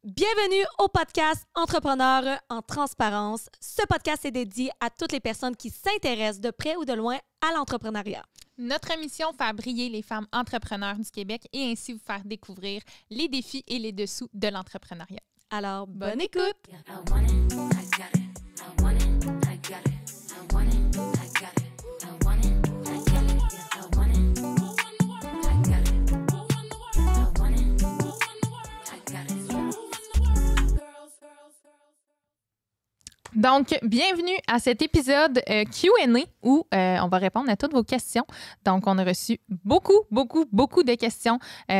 Bienvenue au podcast Entrepreneurs en transparence. Ce podcast est dédié à toutes les personnes qui s'intéressent de près ou de loin à l'entrepreneuriat. Notre mission, faire briller les femmes entrepreneurs du Québec et ainsi vous faire découvrir les défis et les dessous de l'entrepreneuriat. Alors, bonne écoute! Donc, bienvenue à cet épisode Q&A où on va répondre à toutes vos questions. Donc, on a reçu beaucoup de questions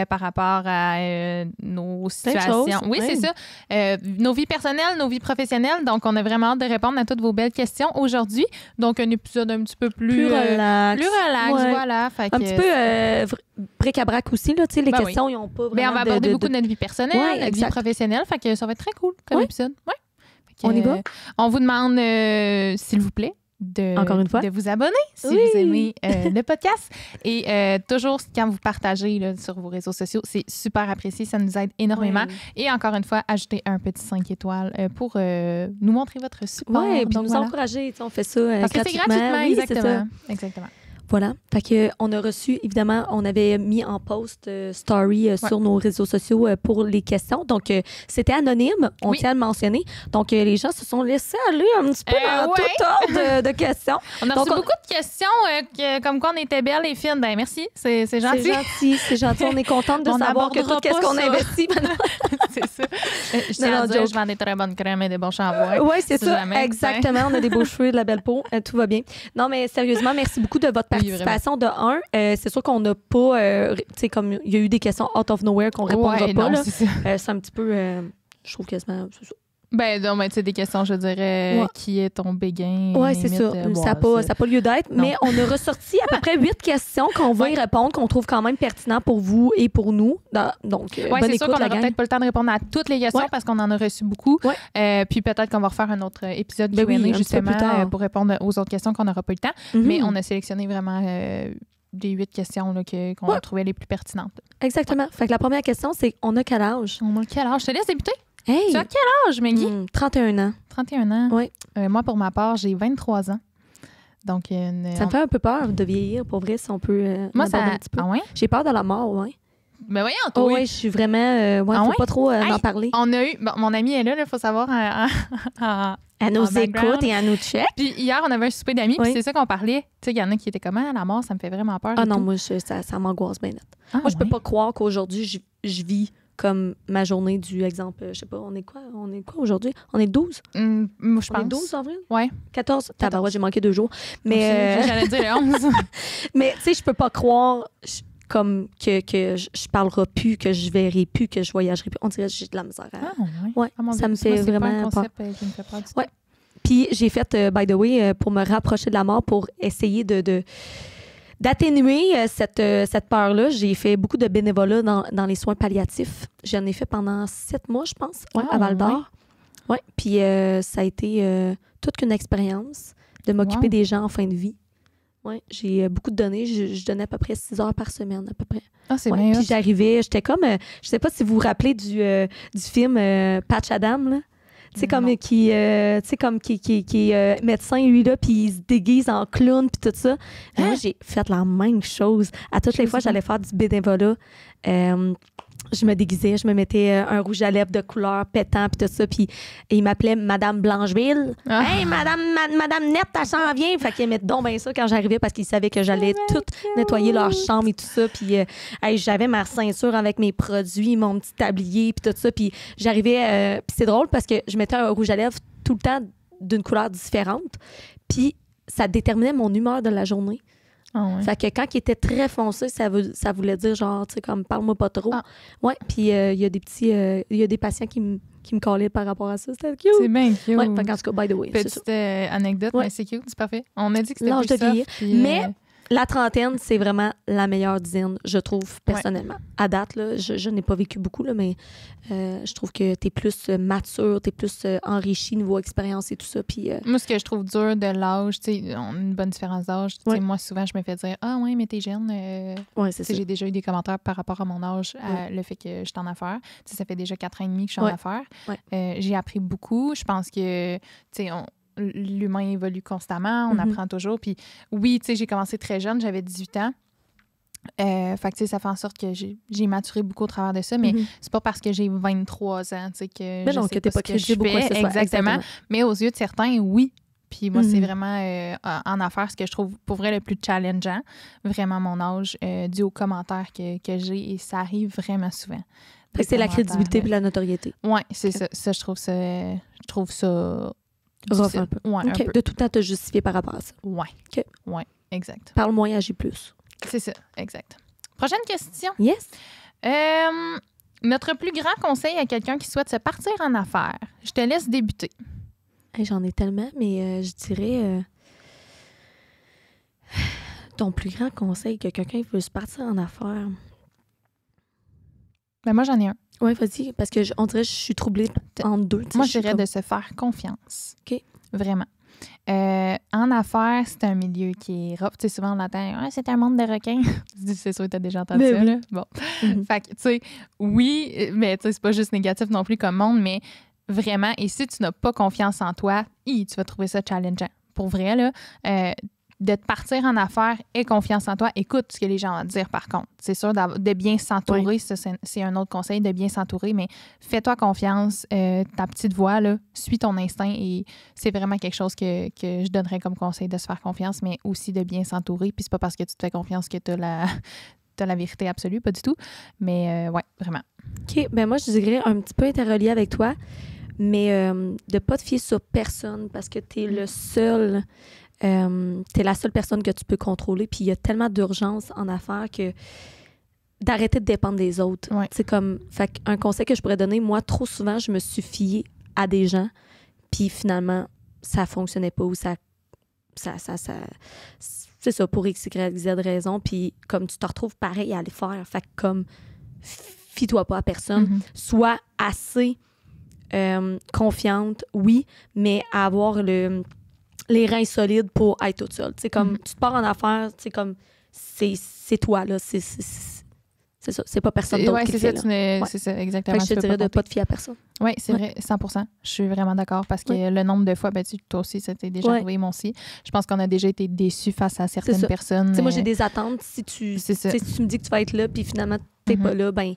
par rapport à nos situations. Oui, c'est ça. Nos vies personnelles, nos vies professionnelles. Donc, on a vraiment hâte de répondre à toutes vos belles questions aujourd'hui. Donc, un épisode un petit peu plus relax. Voilà. Fait un petit peu bric-à-brac aussi, là. Tu sais, les questions, ils n'ont pas vraiment on va aborder beaucoup de notre vie personnelle, notre vie professionnelle. Fait que ça va être très cool comme épisode. Ouais. On y va? On vous demande, s'il vous plaît, encore une fois, de vous abonner si vous aimez le podcast. Et toujours, quand vous partagez là, sur vos réseaux sociaux, c'est super apprécié. Ça nous aide énormément. Oui. Et encore une fois, ajoutez un petit 5 étoiles pour nous montrer votre support. Oui, puis nous encourager. On fait ça parce gratuitement. Que c'est gratuitement, oui, exactement. Voilà. Fait que on a reçu, évidemment, on avait mis en post story sur nos réseaux sociaux pour les questions. Donc, c'était anonyme, on tient à le mentionner. Donc, les gens se sont laissés aller un petit peu dans tout ordre de questions. On a reçu beaucoup de questions comme quoi on était belles et fines. Ben merci, c'est gentil. C'est gentil. On est contente de savoir que tout ce qu'on investit maintenant. C'est ça. Je vends des très bonnes crèmes et des bons shampoings. Oui, c'est ça. Exactement. On a des beaux cheveux et de la belle peau. Tout va bien. Non, mais sérieusement, merci beaucoup de votre participation de 1. C'est sûr qu'on n'a pas, tu sais, comme il y a eu des questions out of nowhere qu'on ne répondra pas. Là. C'est un petit peu, je trouve quasiment, c'est ça. Ben non, mais tu sais, des questions, je dirais, qui est ton béguin? Oui, c'est ça. Ça n'a pas lieu d'être. Mais on a ressorti à peu près 8 questions qu'on va y répondre, qu'on trouve quand même pertinent pour vous et pour nous. Donc, c'est sûr qu'on n'aura peut-être pas le temps de répondre à toutes les questions parce qu'on en a reçu beaucoup. Puis peut-être qu'on va refaire un autre épisode Q&A justement pour répondre aux autres questions qu'on n'aura pas eu le temps. Mais on a sélectionné vraiment des 8 questions là, qu'on a trouvées les plus pertinentes. Exactement. Fait que la première question, c'est on a quel âge? On a quel âge? Je te laisse débuter. Hey. Tu as quel âge, Maggie? 31 ans. 31 ans? Oui. Moi, pour ma part, j'ai 23 ans. Donc, ça me fait un peu peur de vieillir, pour vrai, si on peut moi, ça un petit peu. Ah ouais? J'ai peur de la mort, oui. Mais voyons, toi. Oui, je suis vraiment... faut pas trop en parler. On a eu... Bon, mon amie est là, il faut savoir... Elle nous écoute et elle nous check. Puis hier, on avait un souper d'amis, puis c'est ça qu'on parlait. Tu sais, il y en a qui étaient comme, la mort, ça me fait vraiment peur. Ah non, moi, ça m'angoisse bien net. Moi, je peux pas croire qu'aujourd'hui, je vis comme ma journée du exemple, je sais pas, on est quoi aujourd'hui? On est 12? Je pense. On est 12 avril? Oui. 14? Tabarouette, j'ai manqué 2 jours. Mais j'allais dire le 11. Mais tu sais, je peux pas croire comme que je parlerai plus, que je verrai plus, que je voyagerai plus. On dirait que j'ai de la misère. Ça me fait vraiment peur. Qui me fait peur du tout. Ouais. Puis j'ai fait, by the way, pour me rapprocher de la mort, pour essayer d'atténuer cette peur-là, j'ai fait beaucoup de bénévolat dans les soins palliatifs. J'en ai fait pendant 7 mois, je pense, à Val-d'Or. Ouais. Puis ça a été toute qu'une expérience de m'occuper des gens en fin de vie. Ouais. J'ai beaucoup donné. Je donnais à peu près 6 heures par semaine, à peu près. Ah, c'est bien. Puis j'étais comme... je sais pas si vous vous rappelez du film Patch Adam, là. Tu sais, comme qui est médecin, lui, là, puis il se déguise en clown, puis tout ça. Moi, j'ai fait la même chose. À toutes les fois, j'allais faire du bénévolat. Je me déguisais, je me mettais un rouge à lèvres de couleur pétant, puis tout ça. Puis il m'appelait Madame Blancheville. Hey, Madame Nette, ta s'en vient. Fait qu'il aimait donc bien ça quand j'arrivais parce qu'il savait que j'allais tout nettoyer leur chambre et tout ça. Puis j'avais ma ceinture avec mes produits, mon petit tablier, puis tout ça. Puis j'arrivais. Puis c'est drôle parce que je mettais un rouge à lèvres tout le temps d'une couleur différente. Puis ça déterminait mon humeur de la journée. Fait que quand il était très foncé, ça voulait dire genre, tu sais, comme parle-moi pas trop. Ouais, puis il y a des patients qui me callaient par rapport à ça. C'était cute. C'est bien cute. Ouais, fait qu'en tout cas, by the way, petite anecdote, mais c'est cute, c'est parfait. On a dit que c'était l'âge de vieillir. Puis, mais la trentaine, c'est vraiment la meilleure dizaine, je trouve, personnellement. À date, là, je n'ai pas vécu beaucoup, là, mais je trouve que t'es plus mature, t'es plus enrichi niveau expérience et tout ça. Puis, moi, ce que je trouve dur de l'âge, tu sais, on a une bonne différence d'âge. Tu sais, moi, souvent, je me fais dire « Ah ouais, mais t'es jeune. » c'est ça. J'ai déjà eu des commentaires par rapport à mon âge, le fait que je suis en affaires. Tu sais, ça fait déjà 4 ans et demi que je suis en affaires. J'ai appris beaucoup. Je pense que, tu sais, l'humain évolue constamment, on apprend toujours. Puis oui, tu sais, j'ai commencé très jeune, j'avais 18 ans. Fait que, tu sais, ça fait en sorte que j'ai maturé beaucoup au travers de ça, mais c'est pas parce que j'ai 23 ans, tu sais, que mais non, que t'es pas crédible ou quoi que ce soit. Exactement. Mais aux yeux de certains, oui. Puis moi, c'est vraiment en affaires ce que je trouve pour vrai le plus challengeant, vraiment mon âge, dû aux commentaires que j'ai, et ça arrive vraiment souvent. C'est la crédibilité et la notoriété. Oui, c'est ça. Ça, je trouve ça rough un peu. Ouais, un peu. De tout le temps te justifier par rapport à ça. Oui. Oui, exact. Parle moins, agis plus. C'est ça, exact. Prochaine question. Yes. Notre plus grand conseil à quelqu'un qui souhaite se partir en affaires. Je te laisse débuter. Hey, j'en ai tellement, mais je dirais ton plus grand conseil que quelqu'un veut se partir en affaires. Ben moi, j'en ai un. Oui, vas-y, parce que on dirait que je suis troublée en deux. Moi, je dirais de se faire confiance. OK. Vraiment. En affaires, c'est un milieu qui est rough. Tu sais, souvent, on entend « c'est un monde de requins ». C'est sûr que tu as déjà entendu ça, là. Bon. Fait que, tu sais, oui, mais tu sais, c'est pas juste négatif non plus comme monde, mais vraiment, et si tu n'as pas confiance en toi, tu vas trouver ça challengeant. Pour vrai, là, de te partir en affaires, aie confiance en toi. Écoute ce que les gens ont à dire, par contre. C'est sûr de bien s'entourer. Oui. Ça, c'est un autre conseil, de bien s'entourer, mais fais-toi confiance. Ta petite voix, là, suis ton instinct, et c'est vraiment quelque chose que je donnerais comme conseil, de se faire confiance, mais aussi de bien s'entourer. Puis c'est pas parce que tu te fais confiance que tu as la vérité absolue, pas du tout. Mais ouais, vraiment. OK. Ben moi, je dirais un petit peu interrelié avec toi, mais de pas te fier sur personne parce que tu es le seul... t'es la seule personne que tu peux contrôler, puis il y a tellement d'urgence en affaires que d'arrêter de dépendre des autres. C'est comme, fait un conseil que je pourrais donner, moi, trop souvent, je me suis fiée à des gens, puis finalement, ça fonctionnait pas, ou ça c'est ça, pour X, Y, Z raison, puis comme tu te retrouves pareil à les faire, fait comme, fie-toi pas à personne, sois assez confiante, oui, mais à avoir les reins solides pour être toute seule. Tu sais, comme tu te pars en affaires, tu sais, comme c'est toi, là. C'est ça. C'est pas personne d'autre qui le fait. C'est ça, exactement. Fait que je te dirais de pas te fier à personne. Oui, c'est vrai, 100%. Je suis vraiment d'accord parce que le nombre de fois, ben, toi aussi, ça t'est déjà arrivé, moi aussi. Je pense qu'on a déjà été déçus face à certaines personnes. Tu sais, moi, j'ai des attentes. Si tu me dis que tu vas être là, puis finalement, t'es pas là, ben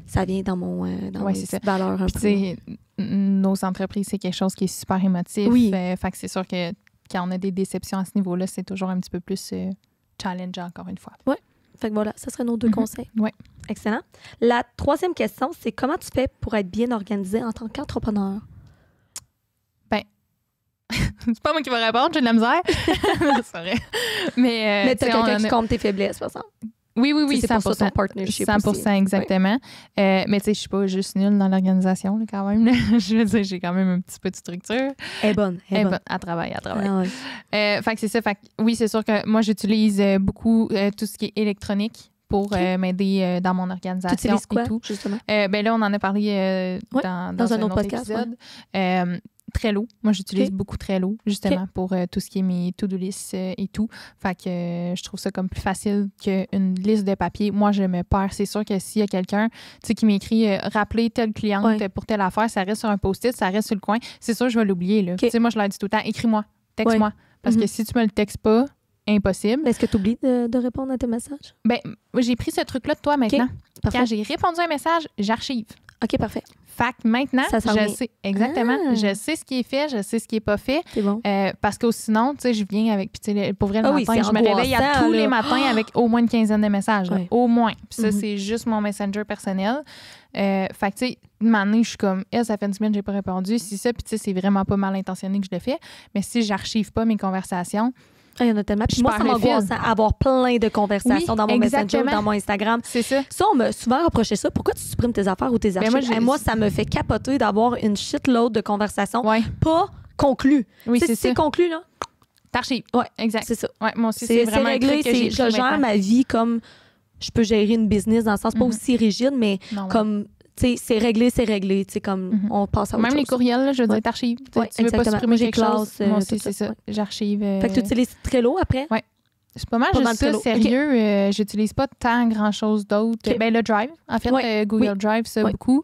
ça vient dans mon valeur un peu. Nos entreprises, c'est quelque chose qui est super émotif. Oui. Fait que c'est sûr que quand on a des déceptions à ce niveau-là, c'est toujours un petit peu plus challengeant, encore une fois. Oui. Fait que voilà, ça serait nos deux conseils. Oui. Excellent. La troisième question, c'est comment tu fais pour être bien organisé en tant qu'entrepreneur? Ben, c'est pas moi qui vais répondre, j'ai de la misère. C'est vrai. Mais t'as quelqu'un qui compte tes faiblesses, par exemple. Oui, 100%. C'est pour ça ton partnership 100% aussi. exactement. Mais tu sais, je suis pas juste nulle dans l'organisation, là, quand même. Je veux dire, j'ai quand même un petit peu de structure. Elle est bonne. Elle est bonne. Elle travaille. Ah, ouais. Fait que c'est ça. Fait que, oui, c'est sûr que moi, j'utilise beaucoup tout ce qui est électronique pour m'aider dans mon organisation. Tu utilises quoi, et tout. Justement? Ben là, on en a parlé dans un autre podcast. Trello. Moi, j'utilise beaucoup Trello, justement, pour tout ce qui est mes to-do list et tout. Fait que je trouve ça comme plus facile qu'une liste de papier. Moi, je me perds. C'est sûr que s'il y a quelqu'un qui m'écrit « Rappeler telle cliente pour telle affaire », ça reste sur un post-it, ça reste sur le coin. C'est sûr, je vais l'oublier. Là. Moi, je leur dis tout le temps « Écris-moi, texte-moi ». Parce que si tu me le textes pas, impossible. Est-ce que tu oublies de répondre à tes messages? Ben, j'ai pris ce truc-là de toi maintenant. Quand j'ai répondu à un message, j'archive. OK, parfait. Fait que maintenant, je sais exactement. Ah. Je sais ce qui est fait, je sais ce qui n'est pas fait. C'est bon. Parce que sinon, tu sais, je viens avec... Puis pour vrai, le matin, je me réveille tous les matins avec au moins une quinzaine de messages. Là, au moins. Puis ça, c'est juste mon Messenger personnel. Fait que, tu sais, une année, je suis comme, ça fait une semaine que j'ai pas répondu. Si ça, puis tu sais, c'est vraiment pas mal intentionné que je le fais. Mais si j'archive pas mes conversations... Il y en a tellement. Puis moi, ça m'angoisse avoir plein de conversations dans mon Messenger, dans mon Instagram. C'est ça. Ça, on m'a souvent reproché ça. Pourquoi tu supprimes tes affaires ou tes archives? Moi, ça me fait capoter d'avoir une shitload de conversations pas conclues. Oui, c'est conclu, là, T'archives. Ouais, exact. c'est ça. Ouais, moi aussi, c'est vraiment réglé. un truc que j'ai Je gère ma vie comme je peux gérer une business, dans le sens pas aussi rigide, mais non, comme... Tu sais, c'est réglé. Tu sais, comme on passe à autre chose. Même les courriels, là, je veux dire, t'archives. Ouais, tu veux pas supprimer quelque chose. Moi aussi, tout c'est ça. Ouais. J'archive. Fait que tu utilises Trello après? Ouais. C'est pas mal juste ça, sérieux. J'utilise pas tant grand-chose d'autre. Okay. Ben, le Drive, en fait, Google Drive, ça, beaucoup.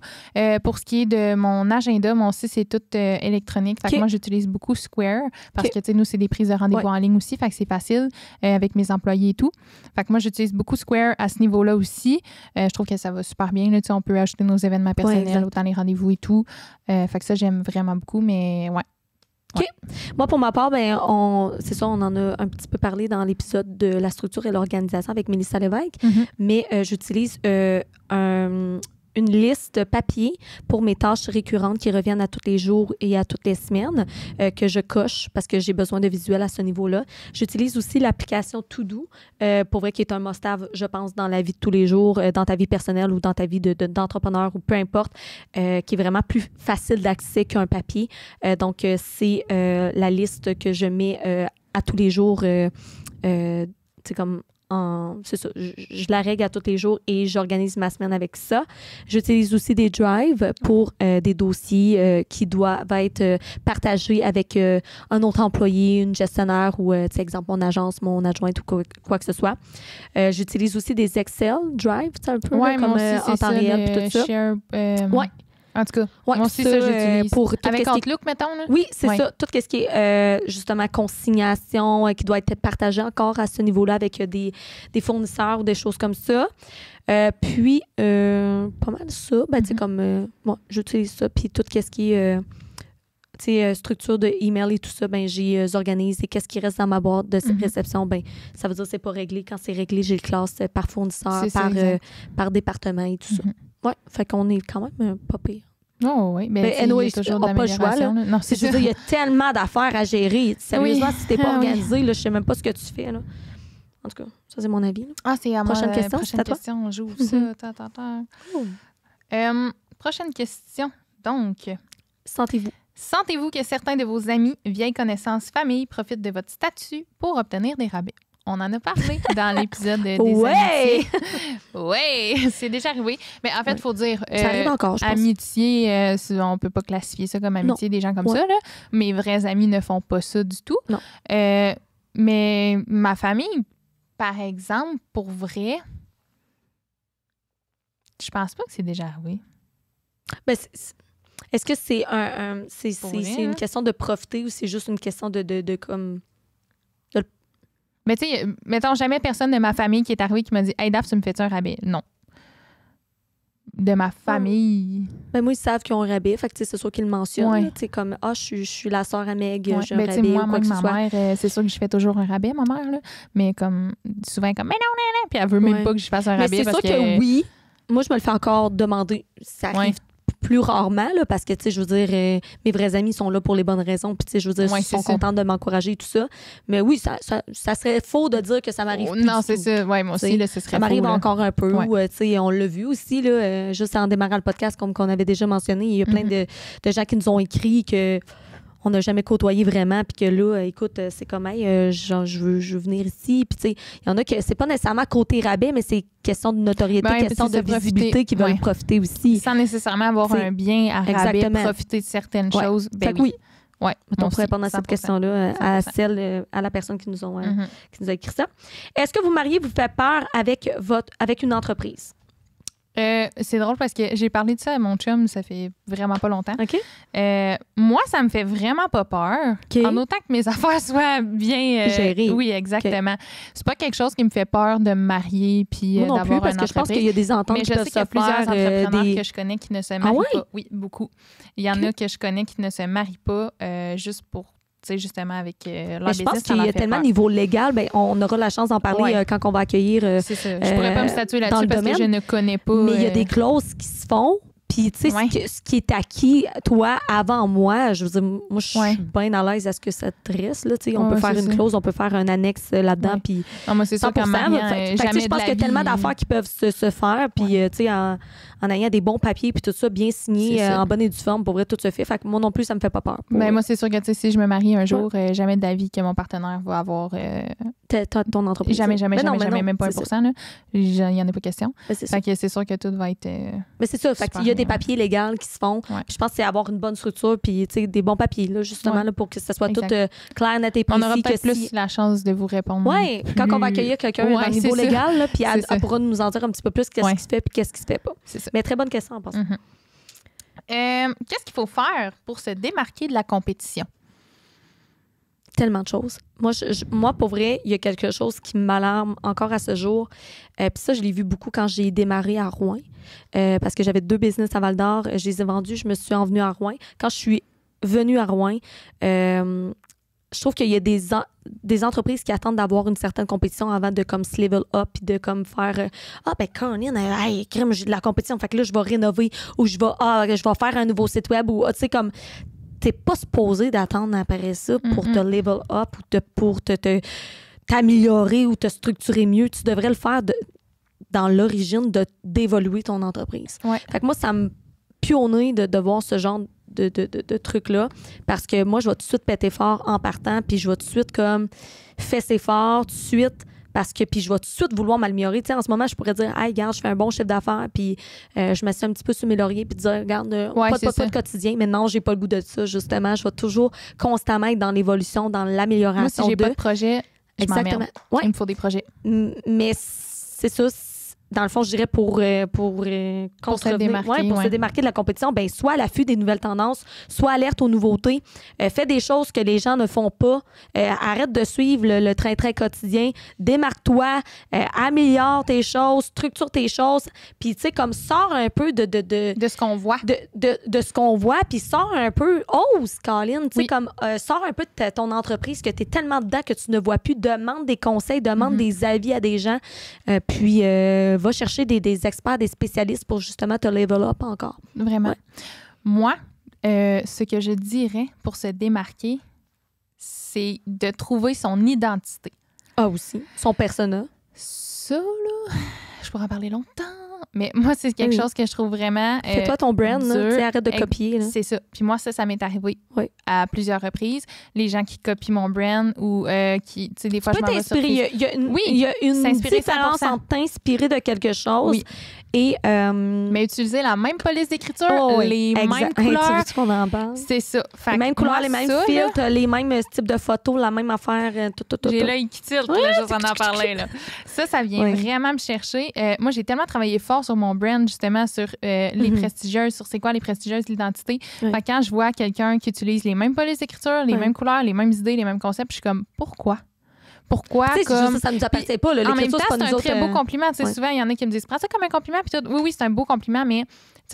Pour ce qui est de mon agenda, moi aussi, c'est tout électronique. Fait que moi, j'utilise beaucoup Square parce que, tu sais, nous, c'est des prises de rendez-vous en ligne aussi. Fait que c'est facile avec mes employés et tout. Fait que moi, j'utilise beaucoup Square à ce niveau-là aussi. Je trouve que ça va super bien. Là, on peut ajouter nos événements personnels, autant les rendez-vous et tout. Fait que ça, j'aime vraiment beaucoup, mais ouais. OK. Moi, pour ma part, c'est ça, on en a un petit peu parlé dans l'épisode de la structure et l'organisation avec Mélissa Lévesque, mais j'utilise une liste papier pour mes tâches récurrentes qui reviennent à tous les jours et à toutes les semaines que je coche parce que j'ai besoin de visuel à ce niveau-là. J'utilise aussi l'application To-Do, pour vrai, qui est un must-have, je pense, dans la vie de tous les jours, dans ta vie personnelle ou dans ta vie d'entrepreneur ou peu importe, qui est vraiment plus facile d'accès qu'un papier. Donc, c'est la liste que je mets à tous les jours, c'est comme... c'est ça, je la règle à tous les jours et j'organise ma semaine avec ça. J'utilise aussi des drives pour des dossiers qui doivent être partagés avec un autre employé, une gestionnaire ou, exemple, mon agence, mon adjointe ou quoi que ce soit. J'utilise aussi des Excel drives, un peu là, comme aussi, en temps réel et tout ça. Share, ouais. En tout cas, moi aussi, ça, j'utilise. Pour avec Outlook, mettons? Là? Oui, c'est ça. Tout ce qui est, justement, consignation qui doit être partagé encore à ce niveau-là avec des fournisseurs ou des choses comme ça. Puis, pas mal ça. Ben, tu sais, comme, moi, j'utilise ça. Puis, tout ce qui est, tu sais, structure de email et tout ça, ben, j'organise. Et qu'est-ce qui reste dans ma boîte de réception, ben, ça veut dire que c'est pas réglé. Quand c'est réglé, j'ai le classe par fournisseur, par département et tout ça. Ouais, fait qu'on est quand même pas pire. Oh oui, mais il y a toujours de l'amélioration. Non, c'est je veux dire, il y a tellement d'affaires à gérer. Sérieusement, si t'es pas organisé, là, je sais même pas ce que tu fais. Là. En tout cas, ça, c'est mon avis. Là. Ah, c'est à moi. Prochaine question, prochaine question, j'ouvre ça. Prochaine question. Donc, sentez-vous que certains de vos amis, vieilles connaissances, famille profitent de votre statut pour obtenir des rabais? On en a parlé dans l'épisode des amitiés. Oui, c'est déjà arrivé. Mais en fait, il faut dire, ça arrive encore, je pense. Amitié, on ne peut pas classifier ça comme amitié, des gens comme ça. Là. Mes vrais amis ne font pas ça du tout. Non. Mais ma famille, par exemple, pour vrai, je pense pas que c'est déjà arrivé. Ben, est-ce que c'est c'est une question de profiter ou c'est juste une question de comme... Mais tu sais, mettons, jamais personne de ma famille qui est arrivé qui m'a dit « Hey, Daph, tu me fais-tu un rabais? » Non. De ma famille... Ben moi, ils savent qu'ils ont un rabais. Fait que c'est sûr qu'ils le mentionnent. Tu sais, comme « Ah, je suis la sœur à Meg, j'ai un rabais moi, ou quoi que ce soit. » Ma mère, c'est sûr que je fais toujours un rabais, ma mère. Là. Mais comme souvent, comme « Mais non. » Puis elle veut même pas que je fasse un rabais. Mais c'est sûr que oui. Moi, je me le fais encore demander. Ça arrive plus rarement, là, parce que, tu sais, je veux dire, mes vrais amis sont là pour les bonnes raisons, puis, tu sais, je veux dire, ils sont contents de m'encourager et tout ça. Mais oui, ça serait faux de dire que ça m'arrive plus. Non, c'est ça. Oui, moi aussi, là, ce serait faux. Ça m'arrive encore un peu. Ouais. Tu sais, on l'a vu aussi, là, juste en démarrant le podcast, comme qu'on avait déjà mentionné, il y a plein de gens qui nous ont écrit que on n'a jamais côtoyé vraiment, puis que là, écoute, c'est comme, hey, je veux venir ici. Puis, tu sais, il y en a que c'est pas nécessairement côté rabais, mais c'est question de notoriété, question de visibilité qui veulent profiter aussi. Sans nécessairement avoir un bien à rabais, profiter de certaines choses. Ben oui. Ouais, on pourrait répondre à cette question-là, à la personne qui nous a écrit ça. Est-ce que vous mariez vous fait peur avec une entreprise? C'est drôle parce que j'ai parlé de ça à mon chum, ça fait vraiment pas longtemps. OK. Moi, ça me fait vraiment pas peur. Okay. En autant que mes affaires soient bien gérées. Oui, exactement. Okay. C'est pas quelque chose qui me fait peur de me marier puis d'avoir plus, parce que je pense qu'il y a des ententes qui peuvent se faire. Mais je sais qu'il y a plusieurs entrepreneurs que je connais qui ne se marient pas. Oui, beaucoup. Il y en a que je connais qui ne se marient pas juste pour justement avec leur business. Je pense qu'il y a tellement niveau légal, ben, on aura la chance d'en parler quand on va accueillir. C'est ça. Je pourrais pas me statuer là-dessus parce que je ne connais pas. Mais il y a des clauses qui se font. Puis, tu sais, ce qui est acquis, toi, avant moi, je veux dire, moi, je suis bien à l'aise à ce que ça te reste. Là, on peut faire une clause, on peut faire un annexe là-dedans. Puis, non, moi, c'est sûr qu'en mariant, je pense qu'il y a tellement d'affaires qui peuvent se faire. Puis, tu sais, en en ayant des bons papiers puis tout ça, bien signé, en bonne et due forme, pour vrai, tout se fait. Fait que moi non plus, ça me fait pas peur. Moi, c'est sûr que si je me marie un jour, jamais d'avis que mon partenaire va avoir... ton entreprise. Jamais, non, même pas 1%. Là. Il n'y en a pas question. Fait que c'est sûr que tout va être... Mais c'est ça. Fait qu'il y a des papiers légaux qui se font. Ouais. Je pense que c'est avoir une bonne structure puis des bons papiers, là, justement, là, pour que ça soit tout clair, net et précis. On aura peut-être plus la chance de vous répondre. Oui, quand on va accueillir quelqu'un au niveau légal, là, puis elle pourra nous en dire un petit peu plus qu'est-ce qui se fait puis qu'est-ce qui se fait pas. Mais très bonne question en passant. Qu'est-ce qu'il faut faire pour se démarquer de la compétition? Tellement de choses. Moi, pour vrai, il y a quelque chose qui m'alarme encore à ce jour. Puis ça, je l'ai vu beaucoup quand j'ai démarré à Rouen. Parce que j'avais 2 business à Val-d'Or. Je les ai vendus. Je me suis envenue à Rouen. Quand je suis venue à Rouen, je trouve qu'il y a des entreprises qui attendent d'avoir une certaine compétition avant de comme se level up et de comme faire Colin, hey, crème, j'ai de la compétition. Fait que là, je vais rénover ou je vais faire un nouveau site web ou tu sais, comme t'es pas supposé d'attendre après ça pour te level up ou pour t'améliorer ou te structurer mieux. Tu devrais le faire dans l'origine d'évoluer ton entreprise. Ouais. Fait que moi, ça me pue au nez de voir ce genre de trucs-là parce que moi, je vais tout de suite péter fort en partant puis je vais tout de suite comme fesser fort tout de suite parce que puis je vais tout de suite vouloir m'améliorer. Tu sais, en ce moment, je pourrais dire, hey, regarde, je fais un bon chiffre d'affaires puis je m'assieds un petit peu sur mes lauriers puis dire, regarde, pas de quotidien, mais non, j'ai pas le goût de ça, justement. Je vais toujours constamment être dans l'évolution, dans l'amélioration. Moi, si j'ai pas de projet, je m'emmerde. Ouais. Il me faut des projets. Mais c'est ça. Dans le fond, je dirais pour se démarquer de la compétition, ben soit à l'affût des nouvelles tendances, soit alerte aux nouveautés. Fais des choses que les gens ne font pas. Arrête de suivre le train-train quotidien. Démarque-toi. Améliore tes choses. Structure tes choses. Puis, tu sais, comme sors un peu de ce qu'on voit. De ce qu'on voit. Puis, sors un peu. Ose, Colin. Tu sais, comme sors un peu de ton entreprise que tu es tellement dedans que tu ne vois plus. Demande des conseils, demande des avis à des gens. Puis, va chercher des experts, des spécialistes pour justement te level up encore. Vraiment. Ouais. Moi, ce que je dirais pour se démarquer, c'est de trouver son identité. Ah aussi. Son persona. Ça, là, je pourrais en parler longtemps. Mais moi, c'est quelque chose que je trouve vraiment fais-toi ton brand, là, arrête de copier. Là. C'est ça. Puis moi, ça m'est arrivé à plusieurs reprises. Les gens qui copient mon brand ou qui, tu sais, des fois, je m'en vais sur... Il y a une différence entre t'inspirer de quelque chose et... Mais utiliser la même police d'écriture, les mêmes couleurs. Tu veux qu'on en parle? C'est ça. Fait les mêmes couleurs, les mêmes filtres, les mêmes types de photos, la même affaire. J'ai l'œil qui tilte, juste en parler. Là. Ça vient vraiment me chercher. Moi, j'ai tellement travaillé fort sur mon brand, justement, sur les prestigieuses, sur c'est quoi les prestigieuses, l'identité. Fait que quand je vois quelqu'un qui utilise les mêmes polices d'écriture, les mêmes couleurs, les mêmes idées, les mêmes concepts, je suis comme, pourquoi? Pourquoi? Comme... Ça nous appartient pas. Là, en même temps, c'est un très beau compliment. Souvent, il y en a qui me disent, prends ça comme un compliment. Puis oui, c'est un beau compliment, mais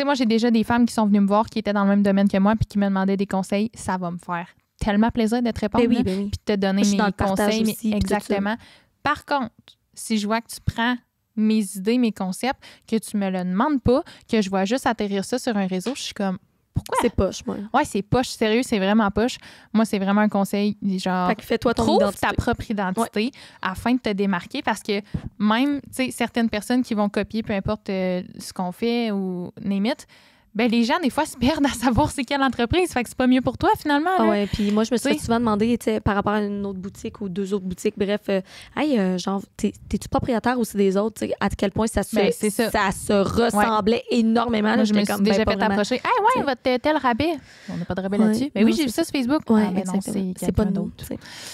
moi, j'ai déjà des femmes qui sont venues me voir, qui étaient dans le même domaine que moi, puis qui me demandaient des conseils. Ça va me faire tellement plaisir de te répondre, puis de te donner mes conseils. Aussi, exactement. Par contre, si je vois que tu prends mes idées, mes concepts, que tu me le demandes pas, que je vois juste atterrir ça sur un réseau, je suis comme, pourquoi? C'est poche, moi. Ouais, c'est poche. Sérieux, c'est vraiment poche. Moi, c'est vraiment un conseil, genre, fait que fais-toi ton trouve identité. ta propre identité afin de te démarquer parce que même, tu sais, certaines personnes qui vont copier, peu importe ce qu'on fait ou name it, ben les gens, des fois, se perdent à savoir c'est quelle entreprise. Fait que c'est pas mieux pour toi, finalement. Ah ouais, puis moi, je me suis souvent demandé, tu sais, par rapport à une autre boutique ou 2 autres boutiques, bref, genre, t'es-tu propriétaire aussi des autres? Tu sais, à quel point ça se ressemblait énormément. Moi, là, je me suis déjà fait approcher. Ah ouais, votre tel rabais. On n'a pas de rabais là-dessus. Mais oui, j'ai vu ça sur Facebook. Ouais, mais non, c'est pas nous.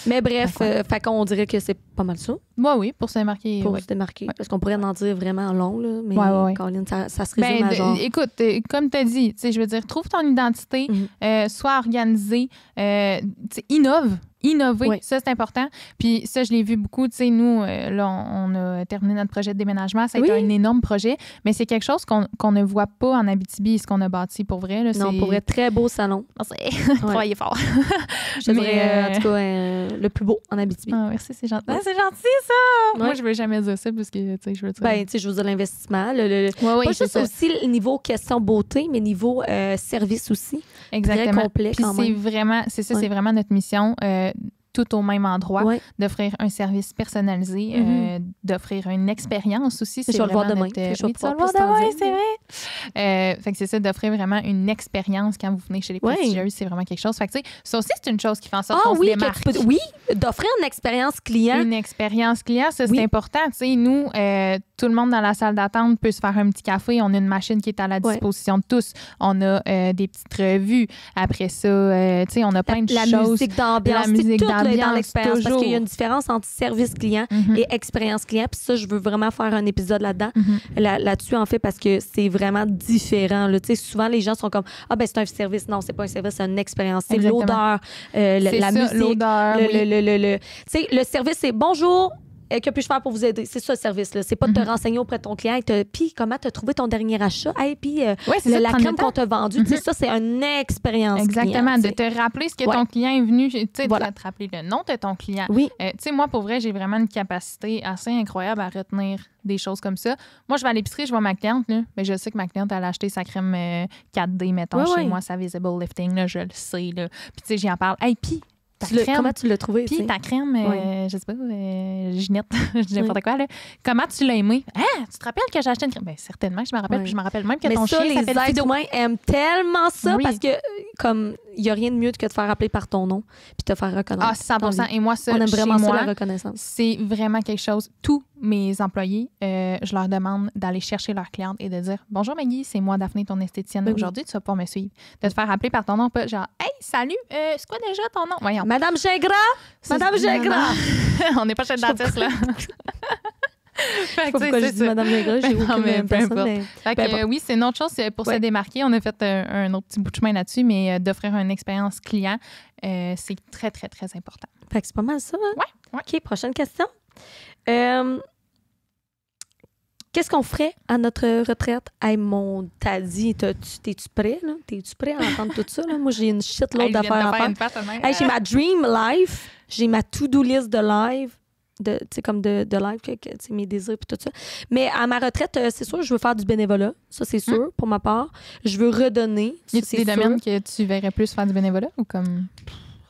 Mais bref, fait qu'on dirait que c'est pas mal ça. Moi, oui, pour se démarquer. Pour se démarquer. Parce qu'on pourrait en dire vraiment long, là. Mais Colin, ça se résume à genre... Écoute, comme tu as dit, je veux dire, trouve ton identité, sois organisé, innover, ça, c'est important. Puis ça, je l'ai vu beaucoup. Tu sais, nous, là, on a terminé notre projet de déménagement. Ça a été un énorme projet, mais c'est quelque chose qu'on ne voit pas en Abitibi, ce qu'on a bâti pour vrai. Là, non, pour vrai, très beau salon. Travailler fort. Je dirais, en tout cas, le plus beau en Abitibi. Ah, merci, c'est gentil. C'est gentil, ça! Moi, je veux jamais dire ça, parce que, tu sais, je veux dire... Ben, tu sais, je veux dire l'investissement. Pas juste aussi le niveau question beauté, mais niveau service aussi. Exactement. Très complet puis quand même. C'est vraiment notre mission. tout au même endroit, Ouais. d'offrir un service personnalisé, d'offrir une expérience aussi. Je vais le voir demain. Oui, tu vas le pouvoir voir plus t'en demain, dire. c'est vrai. Fait que c'est ça, d'offrir vraiment une expérience quand vous venez chez les prestigieuses, c'est vraiment quelque chose. Fait que, tu sais, ça aussi, c'est une chose qui fait en sorte qu'on se démarque. Oui, d'offrir une expérience client. Une expérience client, ça, c'est Oui. important. Tu sais, nous, tout le monde dans la salle d'attente peut se faire un petit café. On a une machine qui est à la disposition de tous. On a des petites revues. Après ça, tu sais, on a plein de la choses. Musique d'ambiance. La musique tout là, est dans d'ambiance, l'expérience. Parce toujours. qu'il y a une différence entre service client et expérience client. Puis ça, je veux vraiment faire un épisode là-dedans, là-dessus, en fait, parce que c'est vraiment différent. Là. Tu sais, souvent, les gens sont comme « Ah, ben c'est un service. » Non, c'est pas un service, c'est une expérience. C'est Exactement. l'odeur, la musique. L'odeur, oui. Tu sais, le service, c'est « Bonjour, que puis-je faire pour vous aider? » C'est ça, le service. Là. C'est pas de te renseigner auprès de ton client. Puis, comment tu as trouvé ton dernier achat? Hey, puis, c'est ça, la prendre crème le temps. qu'on t'a vendue. Tu sais, ça, c'est une expérience Exactement, client, de te rappeler ce que ton client est venu, tu sais, Voilà. de te rappeler le nom de ton client. Oui. Tu sais, moi, pour vrai, j'ai vraiment une capacité assez incroyable à retenir des choses comme ça. Moi, je vais à l'épicerie, je vois ma cliente, là, mais je sais que ma cliente, elle a acheté sa crème 4D, mettons, chez moi, sa Visible Lifting, là, je le sais. Là. Puis, tu sais, j'y en parle. Hey, puis, Comment tu l'as trouvé? Puis ta crème, je sais pas, Ginette, je dis n'importe quoi, là. Comment tu l'as aimée? Ah, tu te rappelles que j'ai acheté une crème? Bien, certainement que je me rappelle. Puis je me rappelle même que mais ton ça, chien s'appelle les êtres Fido. humains aiment tellement ça Oui. parce que, comme, il n'y a rien de mieux que de te faire appeler par ton nom puis te faire reconnaître. Ah, 100%. Et moi, ça, on aime vraiment chez ça, moi, la reconnaissance. c'est vraiment quelque chose. Tous mes employés, je leur demande d'aller chercher leurs clientes et de dire « Bonjour Maggie, c'est moi Daphné, ton esthéticienne. Oui. Aujourd'hui, tu vas pouvoir me suivre. » De te faire appeler par ton nom, pas genre « Hey, salut, c'est quoi déjà ton nom? » Voyons. Madame Gingras! Madame Gingras! On n'est pas chez le dentiste, là. Je sais pas pourquoi j'ai dit Madame Gingras, j'ai aucune personne. Mais... Fait que, oui, c'est une autre chose pour se démarquer. On a fait un autre petit bout de chemin là-dessus, mais d'offrir une expérience client, c'est très, très, très important. Fait que c'est pas mal ça. Hein? Ouais. OK, prochaine question. Qu'est-ce qu'on ferait à notre retraite? Hey, t'as dit, t'es-tu prêt? Là? T'es-tu prêt à entendre tout ça? Là? Moi, j'ai une shitload d'affaires à faire. Hey, j'ai ma dream life, j'ai ma to-do list de live, comme de live, mes désirs et tout ça. Mais à ma retraite, c'est sûr, je veux faire du bénévolat. Ça, c'est sûr, pour ma part. Je veux redonner. Y a-t-il des domaines que tu verrais plus faire du bénévolat ou comme...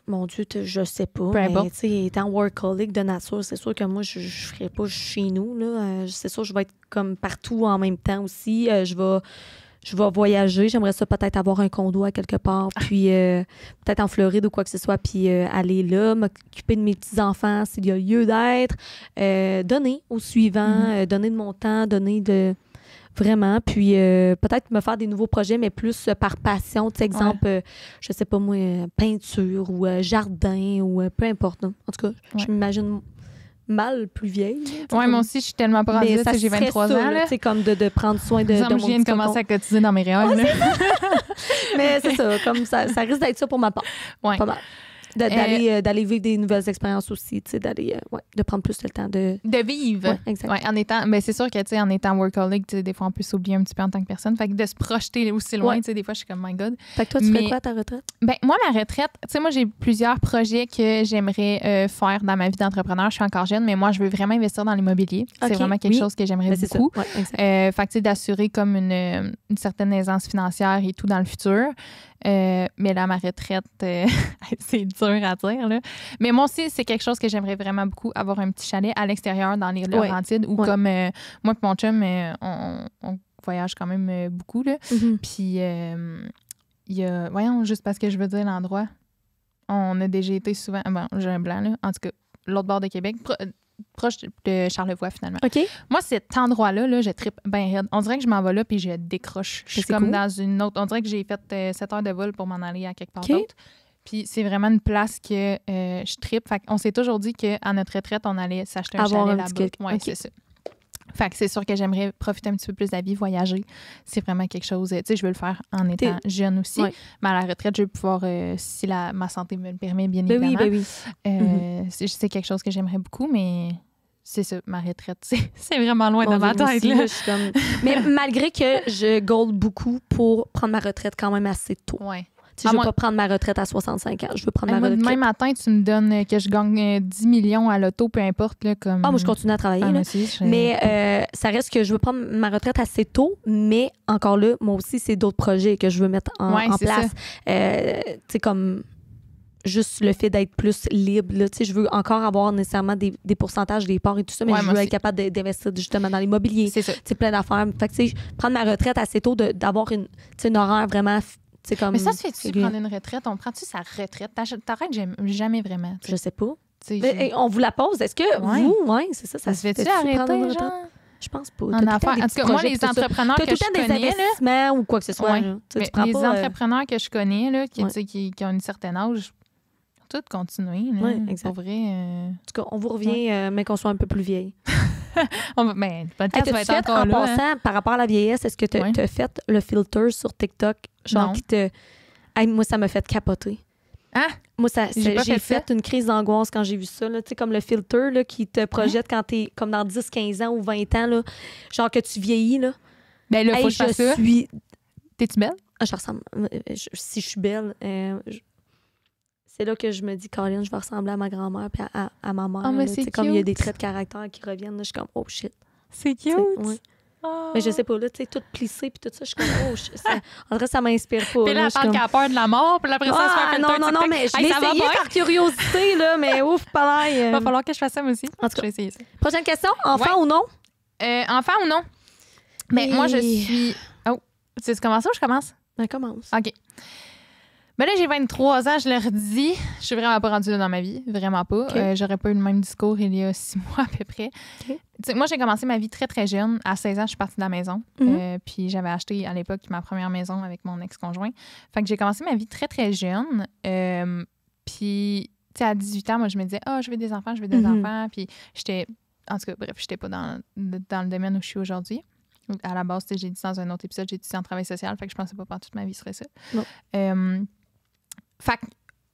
Mon Dieu, je sais pas. Peu importe. Mais, tu sais, étant workaholic de nature, c'est sûr que moi, je ferais pas chez nous. Là. C'est sûr, je vais être comme partout en même temps aussi. Je vais voyager. J'aimerais ça peut-être avoir un condo à quelque part, puis peut-être en Floride ou quoi que ce soit, puis aller là, m'occuper de mes petits-enfants s'il y a lieu d'être. Donner au suivant, donner de mon temps, donner de... Vraiment. Puis peut-être me faire des nouveaux projets, mais plus par passion. Tu sais, exemple, je sais pas moi, peinture ou jardin ou peu importe. Là. En tout cas, je m'imagine mal plus vieille. Oui, moi aussi, je suis tellement pas rendue. J'ai 23 ans. Tu sais, comme de prendre soin de mon je viens de commencer à cotiser dans mes réels. Mais c'est ça, comme ça risque d'être ça pour ma part. Ouais. Pas mal. D'aller vivre des nouvelles expériences aussi, tu sais, de prendre plus le temps de vivre. Ouais, exact. Ouais, en étant, mais c'est sûr que, tu sais, en étant workaholic, tu sais, des fois, on peut s'oublier un petit peu en tant que personne. Fait que de se projeter aussi loin, tu sais, des fois, je suis comme, my God. Fait que toi, tu fais quoi à ta retraite? Ben, moi, ma retraite, tu sais, moi, j'ai plusieurs projets que j'aimerais faire dans ma vie d'entrepreneur. Je suis encore jeune, mais moi, je veux vraiment investir dans l'immobilier. C'est vraiment quelque chose que j'aimerais beaucoup. Ouais, fait que, tu sais, d'assurer comme une certaine aisance financière et tout dans le futur. Mais là, ma retraite, c'est dur à dire, là. Mais moi aussi, c'est quelque chose que j'aimerais vraiment beaucoup, avoir un petit chalet à l'extérieur dans les Laurentides ou comme moi et mon chum, on voyage quand même beaucoup, là. Puis, il y a... Voyons, juste parce que je veux dire l'endroit. On a déjà été souvent... Bon, j'ai un blanc, là. En tout cas, l'autre bord de Québec, proche de Charlevoix, finalement. OK. Moi, cet endroit-là, là, je trippe bien raide. On dirait que je m'en vais là puis je décroche. Je suis comme dans une autre... On dirait que j'ai fait 7 heures de vol pour m'en aller à quelque part d'autre. Puis c'est vraiment une place que je trippe. Fait qu'on s'est toujours dit qu'à notre retraite, on allait s'acheter un chalet là-bas. Oui, c'est ça. Fait que c'est sûr que j'aimerais profiter un petit peu plus de la vie, voyager. C'est vraiment quelque chose... Tu sais, je veux le faire en étant jeune aussi. Ouais. Mais à la retraite, je vais pouvoir, si ma santé me le permet, bien évidemment. C'est quelque chose que j'aimerais beaucoup, mais... C'est ça, ma retraite, c'est vraiment loin de ma tête. Là. Mais malgré que je goal beaucoup pour prendre ma retraite quand même assez tôt. Ouais. Je ne veux pas prendre ma retraite à 65 ans. Je veux prendre ma retraite. Demain matin, tu me donnes que je gagne 10 millions à l'auto, peu importe. Là, comme... moi, je continue à travailler. Là. Mais ça reste que je veux prendre ma retraite assez tôt. Mais encore là, moi aussi, c'est d'autres projets que je veux mettre en place. Tu sais, comme... juste le fait d'être plus libre. Là. Je veux encore avoir nécessairement des pourcentages des parts et tout ça, mais je veux être capable d'investir justement dans l'immobilier. C'est ça. Plein d'affaires. Fait que, prendre ma retraite assez tôt, d'avoir une horaire vraiment... Comme, mais ça se fait-tu prendre une retraite? On prend-tu sa retraite? T'arrêtes jamais vraiment. T'sais. Je sais pas. On vous la pose. Est-ce que vous... Oui, c'est ça. Ça se fait-tu arrêter, genre? Je pense pas. En affaires. En tout cas, moi, les entrepreneurs que je connais... des investissements ou quoi que ce soit. Ouais. Les entrepreneurs que je connais, là, qui ont un certain âge, tout continuer. Oui, exact. Pour vrai... En tout cas, on vous revient, mais qu'on soit un peu plus vieille. Mais le podcast va être encore là. En passant, par rapport à la vieillesse, est-ce que tu as fait le filter sur TikTok? Genre non. Qui te... Hey, moi, ça m'a fait capoter. Ah! Moi, j'ai fait une crise d'angoisse quand j'ai vu ça. Là, comme le filter là, qui te projette quand t'es comme dans 10, 15 ans ou 20 ans. Là, genre que tu vieillis. Là. Ben là, faut que je fasse ça. T'es-tu belle? Je ressemble. Si je suis belle, c'est là que je me dis, Colin, je vais ressembler à ma grand-mère et à ma mère. Mais c'est comme il y a des traits de caractère qui reviennent. Là, je suis comme, oh shit. C'est cute. Ouais. Oh. Mais je sais pas, là, tu sais, tout plissé puis tout ça, je suis comme, oh, en vrai, ça m'inspire pas. Puis là, elle parle qu'elle a peur de la mort, puis après ça, elle se fait non, mais je l'ai essayé par curiosité, là, mais ouf, pas l'air. Il va falloir que je fasse ça, moi aussi. En tout cas, je vais essayer ça. Prochaine question, enfant ou non? Enfant ou non? Mais moi, je suis... Oh, tu commences ou je commence? Ben, commence. OK. Ben là, j'ai 23 ans, je leur dis. Je suis vraiment pas rendue là dans ma vie. Vraiment pas. Okay. J'aurais pas eu le même discours il y a 6 mois à peu près. Okay. Moi, j'ai commencé ma vie très, très jeune. À 16 ans, je suis partie de la maison. Puis j'avais acheté à l'époque ma première maison avec mon ex-conjoint. Fait que j'ai commencé ma vie très, très jeune. Puis, tu sais, à 18 ans, moi, je me disais, je veux des enfants, je veux des enfants. Puis j'étais... En tout cas, bref, j'étais pas dans le domaine où je suis aujourd'hui. À la base, j'ai dit dans un autre épisode, j'ai étudié en travail social. Fait que je pensais pas toute ma vie serait ça. Fait que,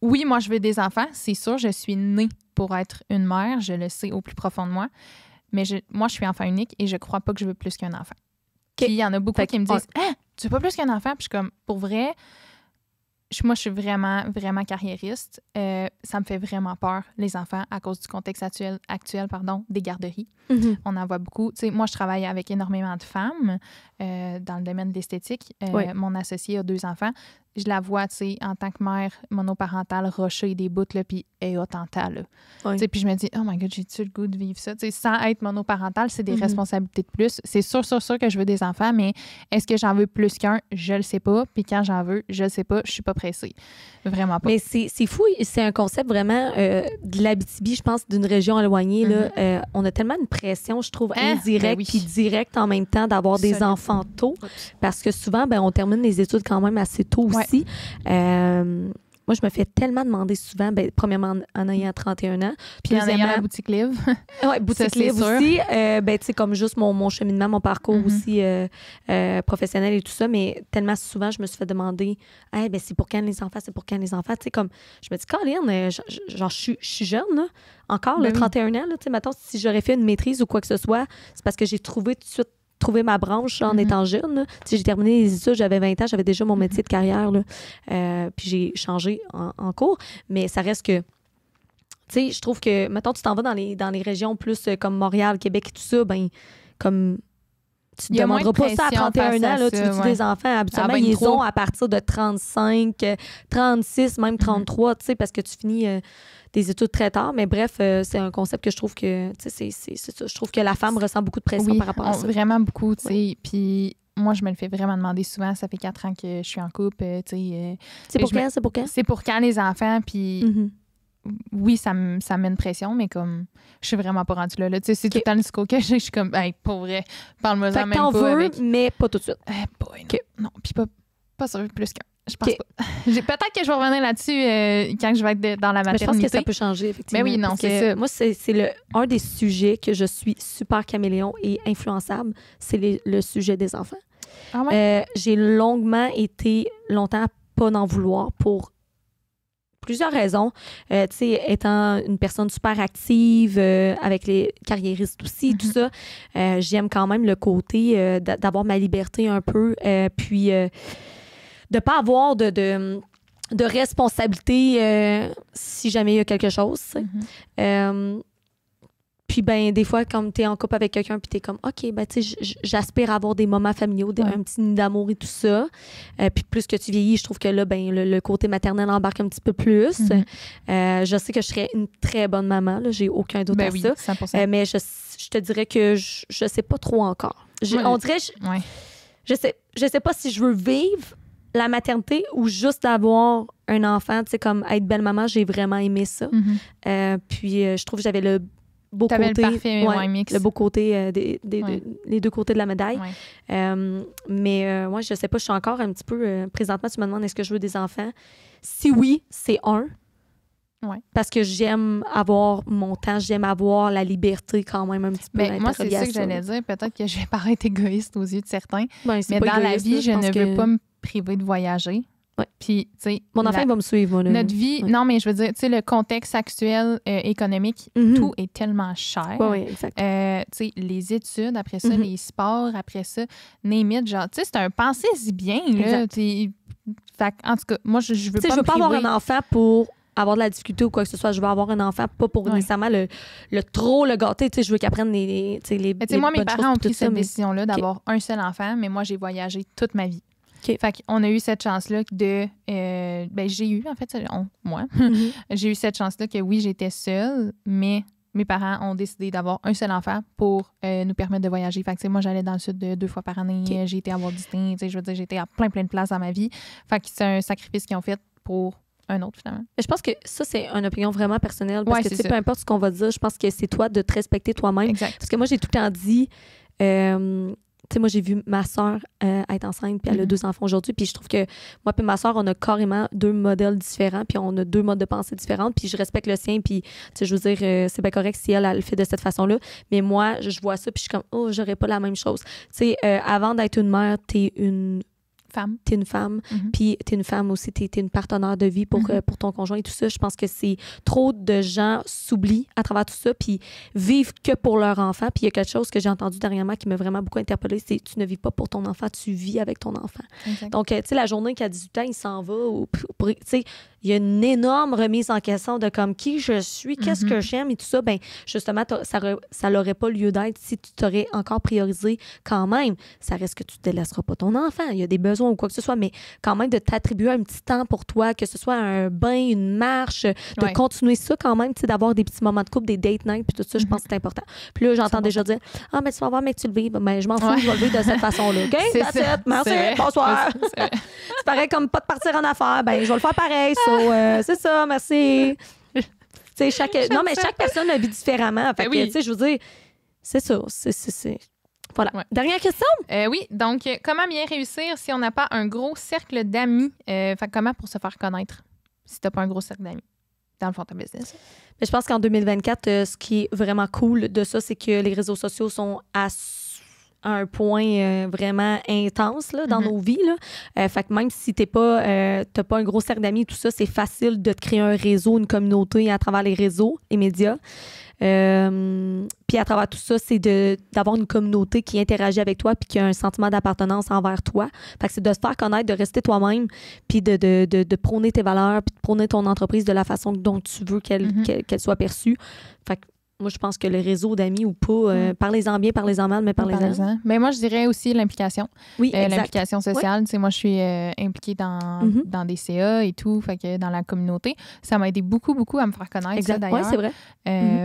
oui, moi, je veux des enfants. C'est sûr, je suis née pour être une mère. Je le sais au plus profond de moi. Mais moi, je suis enfant unique et je crois pas que je veux plus qu'un enfant. Puis il y en a beaucoup qui me disent « tu veux pas plus qu'un enfant? » Puis je suis comme, pour vrai, moi, je suis vraiment, vraiment carriériste. Ça me fait vraiment peur, les enfants, à cause du contexte actuel des garderies. On en voit beaucoup. Tu sais, moi, je travaille avec énormément de femmes dans le domaine de l'esthétique. Mon associé a 2 enfants. Je la vois, tu sais, en tant que mère monoparentale, rocher des bouts, là, puis elle a tant là. Tu sais, puis je me dis, oh my God, j'ai-tu le goût de vivre ça? Tu sais, sans être monoparentale, c'est des responsabilités de plus. C'est sûr que je veux des enfants, mais est-ce que j'en veux plus qu'un? Je le sais pas. Puis quand j'en veux, je le sais pas. Je suis pas pressée. Vraiment pas. Mais c'est fou. C'est un concept vraiment de l'Abitibi, je pense, d'une région éloignée. Là. On a tellement une pression, je trouve, indirecte puis directe en même temps d'avoir des enfants tôt. Parce que souvent, on termine les études quand même assez tôt aussi. Moi, je me fais tellement demander souvent, premièrement, en ayant 31 ans. Puis en ayant la boutique livre. Oui, boutique livre aussi. Tu sais, comme juste mon cheminement, mon parcours aussi professionnel et tout ça. Mais tellement souvent, je me suis fait demander, c'est pour quand les enfants? C'est pour quand les enfants? Tu sais, comme, je me dis, Colin, genre, je suis jeune, là, encore, 31 ans. Tu sais, mettons, si j'aurais fait une maîtrise ou quoi que ce soit, c'est parce que j'ai trouvé tout de suite ma branche en étant jeune. J'ai terminé les études, j'avais 20 ans, j'avais déjà mon métier de carrière. Là. Puis j'ai changé en cours. Mais ça reste que, tu sais, je trouve que, mettons, tu t'en vas dans les régions plus comme Montréal, Québec et tout ça, comme tu ne demanderas pas ça à 31 ans. Là, tu veux des enfants. Habituellement, ils ont à partir de 35, 36, même 33, tu sais, parce que tu finis des études très tard. Mais bref, c'est un concept que je trouve que, tu sais, c'est ça. Je trouve que la femme ressent beaucoup de pression par rapport à ça. Vraiment beaucoup, tu sais. Puis moi, je me le fais vraiment demander souvent. Ça fait 4 ans que je suis en couple, tu sais. C'est pour quand? C'est pour quand? C'est pour quand les enfants, puis... Oui, ça met une pression, mais comme je suis vraiment pas rendue là. Tu sais, c'est tout le temps le discours que j'ai. Je suis comme, pour vrai, parle-moi-en même pas. T'en veux, mais pas tout de suite. Non, puis pas sûr, plus qu'un. Je pense pas. Peut-être que je vais revenir là-dessus quand je vais être dans la maternité. Mais je pense que ça peut changer, effectivement. Mais oui, non, c'est ça. Moi, c'est un des sujets que je suis super caméléon et influençable, c'est le sujet des enfants. Ah ouais? J'ai longtemps pas d'en vouloir pour plusieurs raisons. Tu sais, étant une personne super active, avec les carriéristes aussi, tout ça, j'aime quand même le côté d'avoir ma liberté un peu, puis de pas avoir de responsabilité si jamais il y a quelque chose. Puis Puis, ben des fois, comme tu es en couple avec quelqu'un, puis tu es comme, OK, ben tu sais, j'aspire à avoir des moments familiaux, un petit nid d'amour et tout ça. Puis, plus que tu vieillis, je trouve que là, ben le côté maternel embarque un petit peu plus. Je sais que je serais une très bonne maman, là, j'ai aucun doute à ça. 100%. Mais je te dirais que je sais pas trop encore. On dirait, je sais pas si je veux vivre la maternité ou juste d'avoir un enfant, tu sais, comme être belle-maman, j'ai vraiment aimé ça. Puis je trouve que j'avais le beau côté... le parfait mix. Le beau côté, les deux côtés de la médaille. Mais moi, je sais pas, je suis encore un petit peu... présentement, tu me demandes, est-ce que je veux des enfants? Si oui, c'est un. Parce que j'aime avoir mon temps, j'aime avoir la liberté quand même un petit peu. Moi, c'est ça que j'allais dire. Peut-être que je vais paraître égoïste aux yeux de certains. Mais dans la vie, je ne veux pas me priver de voyager. Puis, tu sais, mon enfant va me suivre, moi. Là. Notre vie, non, mais je veux dire, tu sais, le contexte actuel économique, tout est tellement cher. Oui, exact. Tu sais, les études, après ça, les sports, après ça, name it, genre, tu sais, c'est un pensez-y bien, là. Fait, en tout cas, moi, je veux pas. Je veux pas avoir un enfant pour avoir de la difficulté ou quoi que ce soit. Je veux avoir un enfant, pas pour nécessairement le trop le gâter. Tu sais, je veux qu'il apprenne les moi, mes parents ont pris cette décision-là d'avoir un seul enfant, mais moi, j'ai voyagé toute ma vie. Fait qu'on a eu cette chance-là de... j'ai eu, en fait, moi, j'ai eu cette chance-là que oui, j'étais seule, mais mes parents ont décidé d'avoir un seul enfant pour nous permettre de voyager. Fait que, moi, j'allais dans le sud 2 fois par année. J'ai été à Walt Disney. Je veux dire, j'étais à plein de places dans ma vie. Fait que c'est un sacrifice qu'ils ont fait pour un autre, finalement. Je pense que ça, c'est une opinion vraiment personnelle. Parce que, tu sais, peu importe ce qu'on va dire, je pense que c'est toi de te respecter toi-même. Exact. Parce que moi, j'ai tout le temps dit... tu sais, moi, j'ai vu ma soeur être enceinte, puis elle a 2 enfants aujourd'hui, puis je trouve que moi et ma soeur, on a carrément 2 modèles différents, puis on a 2 modes de pensée différents, puis je respecte le sien, puis, tu sais, je veux dire, c'est bien correct si elle le fait de cette façon-là, mais moi, je vois ça, puis je suis comme, oh, j'aurais pas la même chose. Tu sais, avant d'être une mère, t'es une femme. T'es une femme, puis t'es une femme aussi, t'es une partenaire de vie pour ton conjoint et tout ça. Je pense que c'est trop de gens s'oublient à travers tout ça, puis vivent que pour leur enfant. Puis il y a quelque chose que j'ai entendu dernièrement qui m'a vraiment beaucoup interpellée, c'est tu ne vis pas pour ton enfant, tu vis avec ton enfant. Exact. Donc, tu sais, la journée qu'à 18 ans, il s'en va, tu sais, il y a une énorme remise en question de comme qui je suis, qu'est-ce que j'aime et tout ça. Ben justement, ça n'aurait pas lieu d'être si tu t'aurais encore priorisé quand même. Ça reste que tu ne délaisseras pas ton enfant. Il y a des besoins ou quoi que ce soit, mais quand même de t'attribuer un petit temps pour toi, que ce soit un bain, une marche, de continuer ça quand même, tu sais, d'avoir des petits moments de couple, des date nights, puis tout ça, je pense que c'est important. Puis là, j'entends déjà dire, ah, mais tu vas voir, mais que tu le vives. Mais je m'en fous, je vais le vivre de cette façon-là. OK? That's it. Merci. Bonsoir. C'est pareil comme pas de partir en affaires. Ben, je vais le faire pareil. C'est ça, merci. Chaque personne la vit différemment. Fait que, tu sais, je veux dire, c'est ça. C'est... Voilà. Dernière question? Oui. Donc, comment bien réussir si on n'a pas un gros cercle d'amis? Comment pour se faire connaître si tu n'as pas un gros cercle d'amis dans le fond de ta business? Mais je pense qu'en 2024, ce qui est vraiment cool de ça, c'est que les réseaux sociaux sont à un point vraiment intense là, dans nos vies. Là. Fait que même si t'as pas un gros cercle d'amis et tout ça, c'est facile de te créer un réseau, une communauté à travers les réseaux, les médias. Puis à travers tout ça, c'est d'avoir une communauté qui interagit avec toi puis qui a un sentiment d'appartenance envers toi. Fait que c'est de se faire connaître, de rester toi-même puis de prôner tes valeurs puis de prôner ton entreprise de la façon dont tu veux qu'elle soit perçue. Fait que moi, je pense que le réseau d'amis ou pas, parlez-en bien, parlez-en mal, mais parlez-en. Mais moi, je dirais aussi l'implication. Oui, exact. L'implication sociale. Tu sais, moi, je suis impliquée dans des CA et tout, fait que dans la communauté. Ça m'a aidé beaucoup, beaucoup à me faire connaître, exact. Ça, d'ailleurs. Oui, c'est vrai.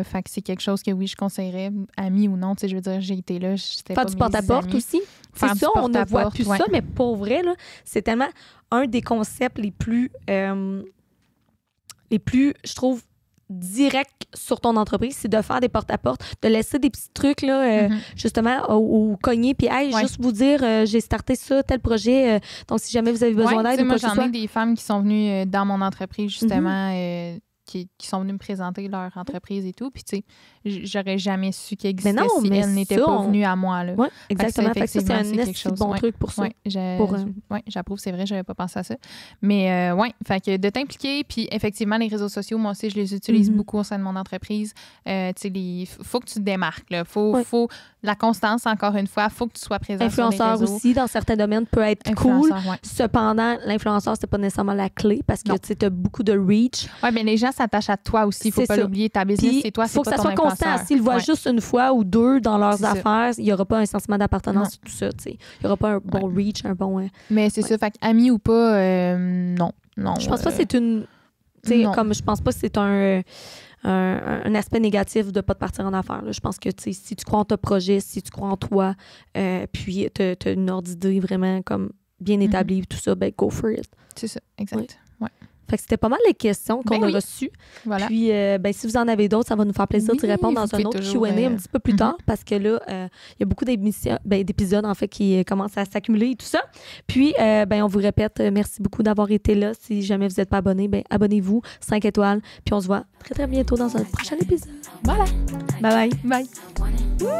Fait que c'est quelque chose que, oui, je conseillerais, amis ou non. Tu sais, je veux dire, j'ai été là, j'étais faire pas du porte-à-porte aussi. C'est ça, on ne voit plus ça, mais pour vrai, là, c'est tellement un des concepts les plus, je trouve, direct sur ton entreprise, c'est de faire des porte-à-porte, de laisser des petits trucs, là, justement, au cogner, puis juste vous dire, j'ai starté ça, tel projet, donc si jamais vous avez besoin d'aide ou quoi que ce soit. Moi, j'en ai des femmes qui sont venues dans mon entreprise, justement, qui sont venues me présenter leur entreprise et tout, puis tu sais, j'aurais jamais su qu'elle existait si elle n'était pas venue à moi. Oui, exactement. Fait que ça, c'est un bon truc pour ça. Oui, j'approuve, c'est vrai, j'avais pas pensé à ça. Mais fait que de t'impliquer, puis effectivement, les réseaux sociaux, moi aussi, je les utilise beaucoup au sein de mon entreprise. Tu sais, faut que tu te démarques, là. Faut la constance, encore une fois, faut que tu sois présent sur les réseaux. Influenceur aussi, dans certains domaines, peut être cool. Cependant, l'influenceur, c'est pas nécessairement la clé parce que tu as beaucoup de reach. Oui, mais les gens s'attache à toi aussi. Il faut C'est pas ça. l'oublier. Ta business, Puis, c'est toi, il faut c'est que pas ça ton soit constant. influenceur. S'ils le voient Ouais. juste une fois ou deux dans leurs C'est ça. affaires, il n'y aura pas un sentiment d'appartenance, tout ça. Il n'y aura pas un bon reach, un bon... Mais c'est ça. Fait que ami ou pas, non. Je pense pas que c'est une... Tu sais, non. comme je pense pas que c'est un aspect négatif de ne pas te partir en affaires. Là. Je pense que si tu crois en ton projet, si tu crois en toi, puis tu as une ordre d'idée vraiment comme bien établie, tout ça, ben go for it. C'est ça, exact. Ouais. Fait que c'était pas mal les questions qu'on Ben a oui. reçues. Voilà. Puis, ben, si vous en avez d'autres, ça va nous faire plaisir d'y Oui, répondre vous dans un pouvez autre toujours, Q&A un petit peu plus tard parce que là, il y a beaucoup d'épisodes en fait qui commencent à s'accumuler et tout ça. Puis, ben, on vous répète, merci beaucoup d'avoir été là. Si jamais vous n'êtes pas abonné, ben, abonnez-vous, 5 étoiles. Puis on se voit très, très bientôt dans un prochain épisode. Voilà. Bye bye. Bye.